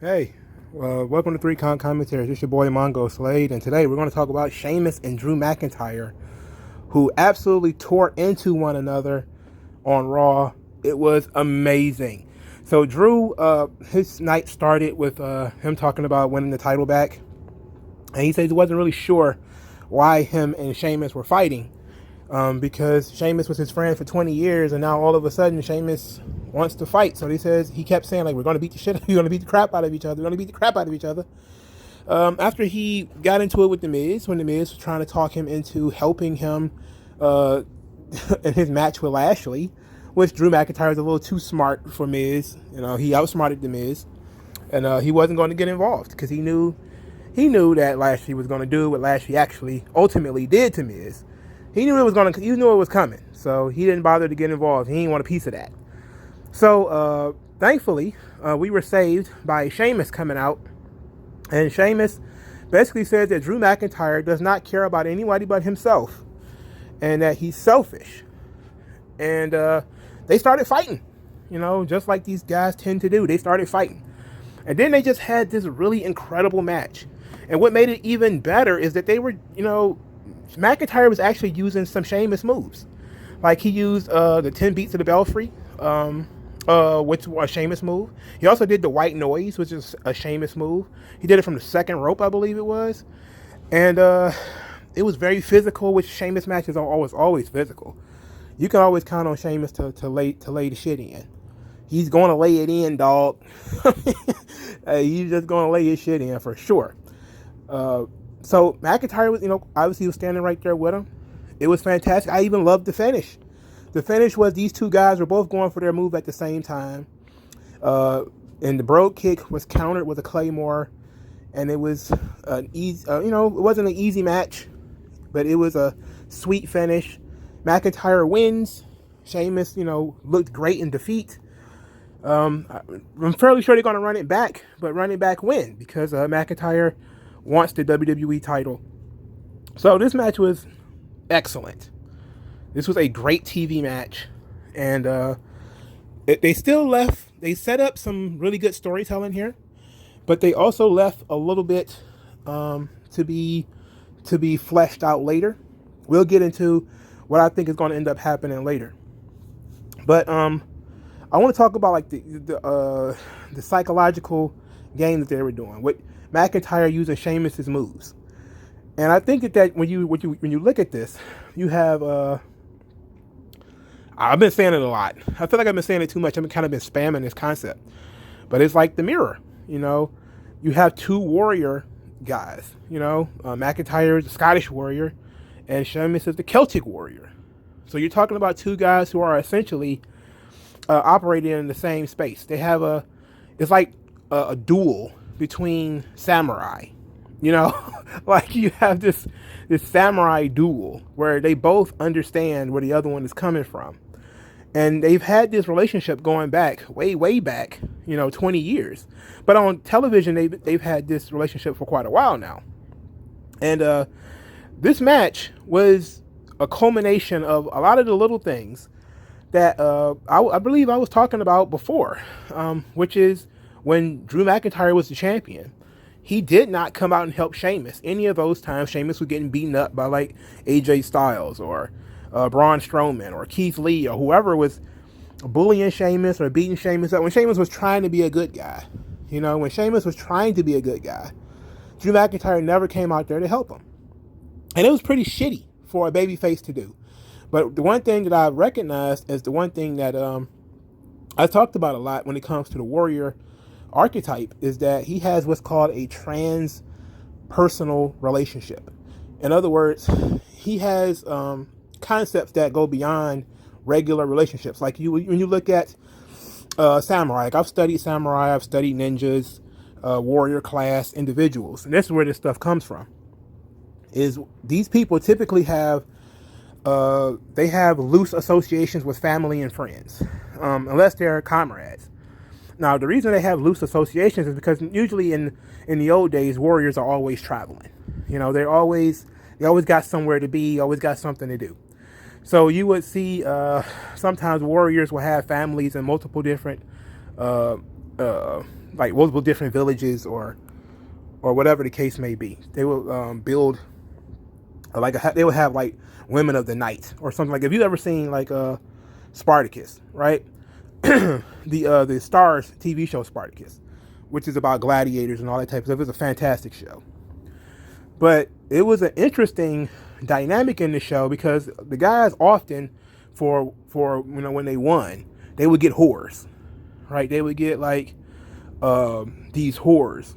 Hey, welcome to 3Con Commentaries. It's your boy Mongo Slade, and today we're going to talk about Sheamus and Drew McIntyre, who absolutely tore into one another on Raw. It was amazing. So Drew, his night started with him talking about winning the title back, and he said he wasn't really sure why him and Sheamus were fighting, because Sheamus was his friend for 20 years, and now all of a sudden Sheamus wants to fight. So he kept saying, like, we're going to beat the shit, we're going to beat the crap out of each other, we're going to beat the crap out of each other. After he got into it with The Miz, when The Miz was trying to talk him into helping him in his match with Lashley, which Drew McIntyre is a little too smart for Miz. He outsmarted The Miz, and he wasn't going to get involved because he knew that Lashley was going to do what Lashley actually ultimately did to Miz. He knew it was coming, so he didn't bother to get involved. He didn't want a piece of that. So thankfully, we were saved by Sheamus coming out, and Sheamus basically said that Drew McIntyre does not care about anybody but himself, and that he's selfish. And they started fighting, just like these guys tend to do. They started fighting, and then they just had this really incredible match. And what made it even better is that they were, McIntyre was actually using some Sheamus moves. Like he used the 10 beats of the Belfry, which was a Sheamus move. He also did the white noise, which is a Sheamus move. He did it from the second rope, I believe it was. And it was very physical, which Sheamus matches are always physical. You can always count on Sheamus to lay the shit in. He's going to lay it in, dog. He's just going to lay his shit in for sure. So McIntyre was, obviously he was standing right there with him. It was fantastic. I even loved the finish. The finish was these two guys were both going for their move at the same time. And the Brogue Kick was countered with a Claymore. And it was an easy, it wasn't an easy match, but it was a sweet finish. McIntyre wins. Sheamus, looked great in defeat. I'm fairly sure they're going to run it back, but run it back when? Because McIntyre wants the WWE title. So this match was excellent. This was a great TV match, and they set up some really good storytelling here, but they also left a little bit to be fleshed out later. We'll get into what I think is going to end up happening later, but I want to talk about like the psychological game that they were doing with McIntyre using Sheamus's moves. And I think that when you look at this, you have I've been saying it a lot. I feel like I've been saying it too much. I've kind of been spamming this concept, but it's like the mirror. You have two warrior guys. McIntyre is the Scottish warrior, and Sheamus is the Celtic warrior. So you're talking about two guys who are essentially operating in the same space. It's like a duel between samurai. Like you have this samurai duel where they both understand where the other one is coming from. And they've had this relationship going back, way back, 20 years. But on television, they've had this relationship for quite a while now. And this match was a culmination of a lot of the little things that I believe I was talking about before, which is when Drew McIntyre was the champion. He did not come out and help Sheamus. Any of those times, Sheamus was getting beaten up by like AJ Styles or Braun Strowman or Keith Lee or whoever was bullying Sheamus or beating Sheamus up. When Sheamus was trying to be a good guy, when Sheamus was trying to be a good guy, Drew McIntyre never came out there to help him. And it was pretty shitty for a babyface to do. But the one thing that I recognized is the one thing that I talked about a lot when it comes to the warrior archetype is that he has what's called a transpersonal relationship. In other words, he has concepts that go beyond regular relationships. Like when you look at samurai, like I've studied samurai, I've studied ninjas, warrior class individuals, and this is where this stuff comes from. Is these people typically have loose associations with family and friends, unless they're comrades. Now, the reason they have loose associations is because usually in the old days, warriors are always traveling. They always got somewhere to be, always got something to do. So you would see sometimes warriors will have families in multiple different like multiple different villages or whatever the case may be. They will build like they would have like women of the night or something. Like if you ever seen like Spartacus, right? The Stars TV show Spartacus, which is about gladiators and all that type of stuff. It was a fantastic show. But it was an interesting dynamic in the show because the guys often, for when they won, they would get whores, right? They would get like these whores.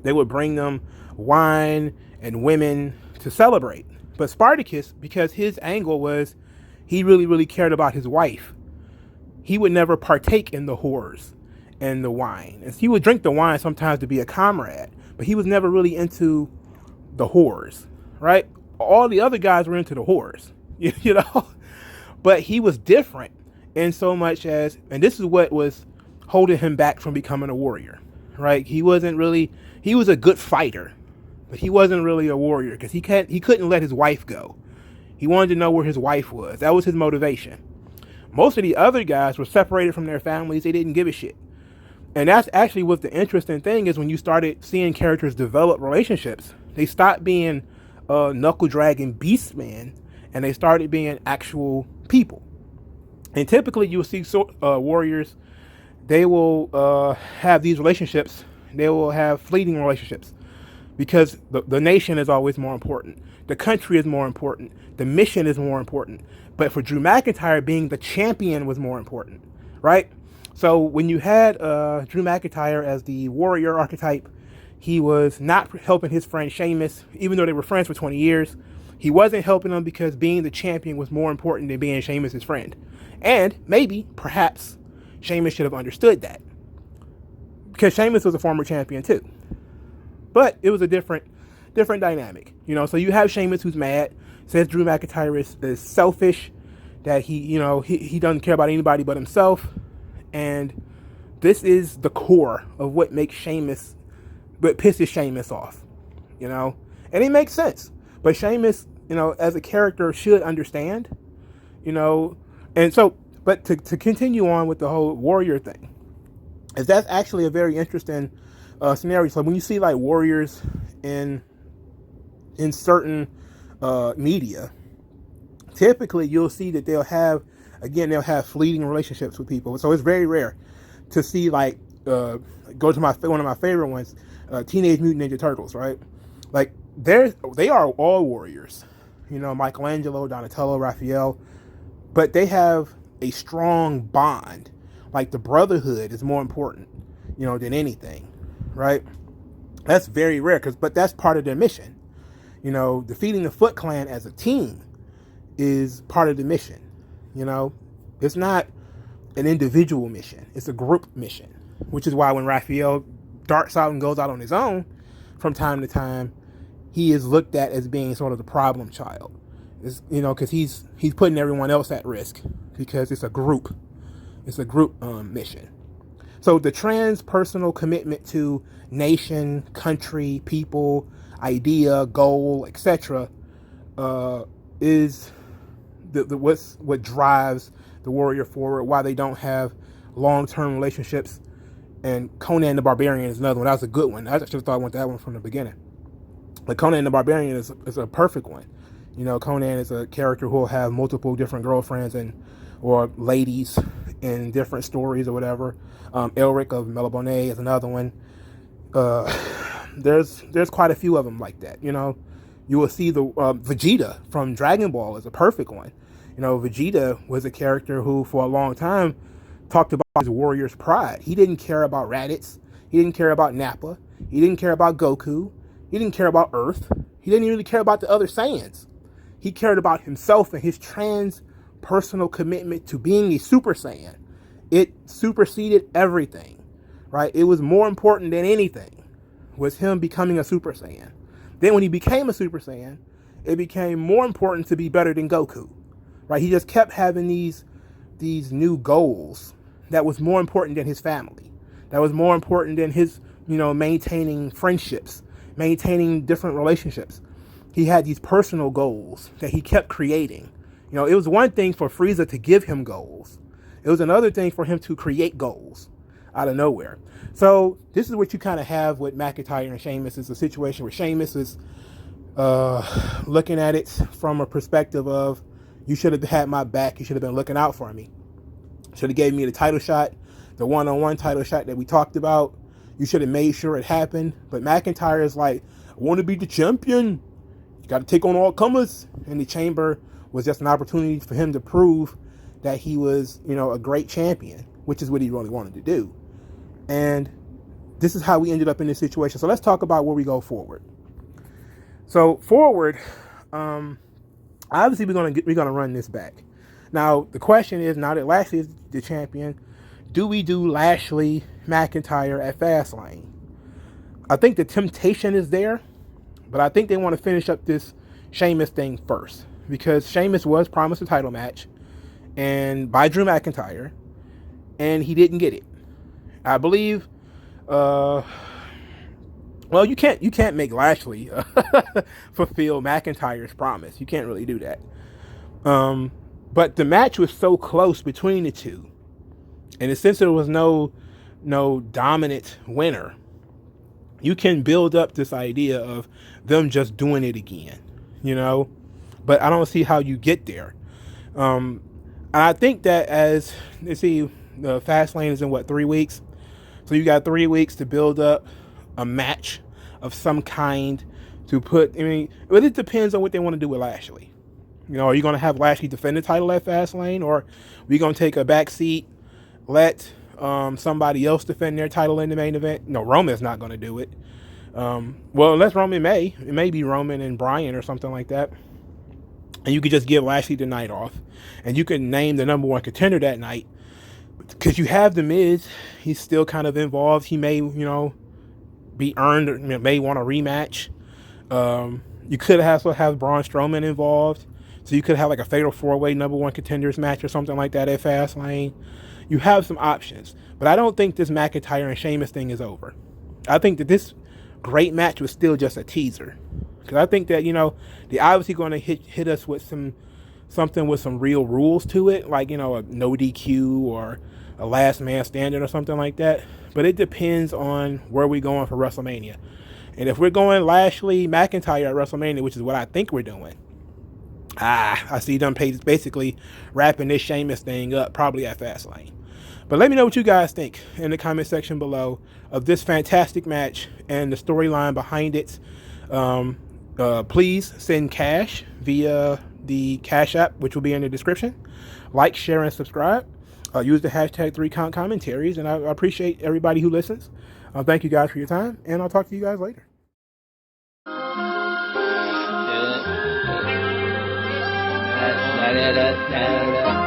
They would bring them wine and women to celebrate. But Spartacus, because his angle was he really cared about his wife, he would never partake in the whores and the wine. And he would drink the wine sometimes to be a comrade, but he was never really into the whores, right? All the other guys were into the whores, you know? But he was different in so much as, and this is what was holding him back from becoming a warrior, right? He was a good fighter, but he wasn't really a warrior because he couldn't let his wife go. He wanted to know where his wife was. That was his motivation. Most of the other guys were separated from their families. They didn't give a shit. And that's actually what the interesting thing is when you started seeing characters develop relationships. They stopped being knuckle dragging beast men and they started being actual people. And typically you will see warriors, they will have these relationships. They will have fleeting relationships because the nation is always more important. The country is more important. The mission is more important. But for Drew McIntyre, being the champion was more important, right? So when you had Drew McIntyre as the warrior archetype, he was not helping his friend Sheamus, even though they were friends for 20 years. He wasn't helping him because being the champion was more important than being Sheamus' friend. And maybe, perhaps, Sheamus should have understood that. Because Sheamus was a former champion too. But it was a different dynamic. You know, so you have Sheamus who's mad, says Drew McIntyre is selfish, that he doesn't care about anybody but himself. And this is the core of what pisses Sheamus off, you know? And it makes sense. But Sheamus, as a character should understand, and so, but to continue on with the whole warrior thing, is that's actually a very interesting scenario. So when you see like warriors in certain media, typically you'll see that they'll have fleeting relationships with people. So it's very rare to see like go to one of my favorite ones, Teenage Mutant Ninja Turtles, right? Like they are all warriors, Michelangelo, Donatello, Raphael, but they have a strong bond. Like the brotherhood is more important, than anything, right? That's very rare but that's part of their mission. Defeating the Foot Clan as a team is part of the mission. It's not an individual mission. It's a group mission, which is why when Raphael darts out and goes out on his own from time to time, he is looked at as being sort of the problem child. It's, because he's putting everyone else at risk because it's a group. It's a group mission. So the transpersonal commitment to nation, country, people, idea, goal, etc., is what drives the warrior forward. Why they don't have long-term relationships. And Conan the Barbarian is another one. That was a good one. I should have thought I went that one from the beginning. But Conan the Barbarian is a perfect one. Conan is a character who will have multiple different girlfriends or ladies in different stories or whatever. Elric of Melibone is another one. There's quite a few of them like that. You will see the Vegeta from Dragon Ball is a perfect one. Vegeta was a character who for a long time talked about his warrior's pride. He didn't care about Raditz. He didn't care about Nappa. He didn't care about Goku. He didn't care about Earth. He didn't really care about the other Saiyans. He cared about himself and his transpersonal commitment to being a Super Saiyan. It superseded everything, right? It was more important than anything, was him becoming a Super Saiyan. Then when he became a Super Saiyan, it became more important to be better than Goku, right? He just kept having these new goals that was more important than his family, that was more important than his, maintaining friendships, maintaining different relationships. He had these personal goals that he kept creating. It was one thing for Frieza to give him goals. It was another thing for him to create goals. out of nowhere. So this is what you kind of have with McIntyre and Sheamus. Is a situation where Sheamus is looking at it from a perspective of, you should have had my back. You should have been looking out for me. Should have gave me the title shot, the one-on-one title shot that we talked about. You should have made sure it happened. But McIntyre is like, I want to be the champion. You got to take on all comers. And the Chamber was just an opportunity for him to prove that he was, a great champion, which is what he really wanted to do. And this is how we ended up in this situation. So let's talk about where we go forward. So forward, obviously we're gonna run this back. Now the question is, now that Lashley is the champion, do we do Lashley McIntyre at Fastlane? I think the temptation is there, but I think they want to finish up this Sheamus thing first, because Sheamus was promised a title match and by Drew McIntyre, and he didn't get it. I believe well, you can't make Lashley fulfill McIntyre's promise. You can't really do that. But the match was so close between the two, and since there was no dominant winner, you can build up this idea of them just doing it again, But I don't see how you get there. And I think that as you see, the Fastlane is in 3 weeks, so you got 3 weeks to build up a match of some kind to put. But it depends on what they want to do with Lashley. Are you going to have Lashley defend the title at Fastlane, or are we going to take a back seat, let somebody else defend their title in the main event? No, Roman's not going to do it. Well, unless Roman it may be Roman and Bryan or something like that. And you could just give Lashley the night off, and you can name the #1 contender that night, because you have the Miz. He's still kind of involved. He may, be earned, or may want a rematch. You could also have Braun Strowman involved, so you could have like a fatal 4-way #1 contenders match or something like that at Fastlane. You have some options, but I don't think this McIntyre and Sheamus thing is over. I think that this great match was still just a teaser, because I think that they're obviously going to hit us with something with some real rules to it, like a no DQ or a last man standing or something like that. But it depends on where we're going for WrestleMania. And if we're going Lashley McIntyre at WrestleMania, which is what I think we're doing, I see them basically wrapping this Sheamus thing up probably at Fastlane. But let me know what you guys think in the comment section below of this fantastic match and the storyline behind it. Please send cash via the Cash App, which will be in the description. Like, share, and subscribe. Use the hashtag 3Count Commentaries, and I appreciate everybody who listens. Thank you guys for your time, and I'll talk to you guys later. Da, da, da, da, da.